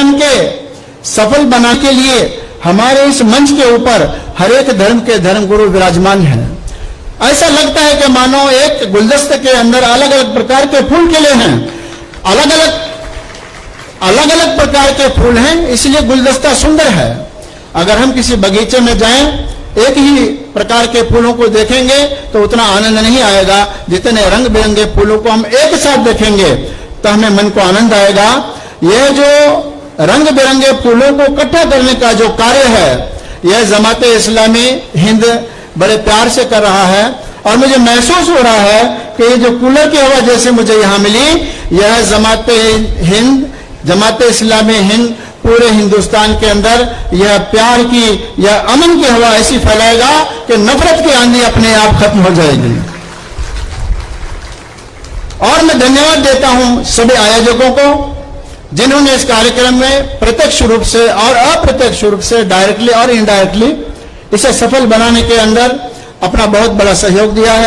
कार्यक्रम के सफल बनाने के लिए हमारे इस मंच के ऊपर हर एक धर्म के धर्मगुरु विराजमान हैं। ऐसा लगता है कि मानो एक गुलदस्ते के अंदर अलग अलग प्रकार के फूल खिले हैं, अलग अलग प्रकार के फूल हैं, इसलिए गुलदस्ता सुंदर है। अगर हम किसी बगीचे में जाएं, एक ही प्रकार के फूलों को देखेंगे तो उतना आनंद नहीं आएगा जितने रंग बिरंगे फूलों को हम एक साथ देखेंगे तो हमें मन को आनंद आएगा। यह जो रंग बिरंगे फूलों को इकट्ठा करने का जो कार्य है, यह जमाते इस्लामी हिंद बड़े प्यार से कर रहा है और मुझे महसूस हो रहा है कि ये जो कूलर की हवा जैसे मुझे यहां मिली, यह जमाते इस्लामी हिंद पूरे हिंदुस्तान के अंदर यह प्यार की, यह अमन की हवा ऐसी फैलाएगा कि नफरत की आंधी अपने आप खत्म हो जाएगी। और मैं धन्यवाद देता हूं सभी आयोजकों को जिन्होंने इस कार्यक्रम में प्रत्यक्ष रूप से और अप्रत्यक्ष रूप से, डायरेक्टली और इनडायरेक्टली इसे सफल बनाने के अंदर अपना बहुत बड़ा सहयोग दिया है।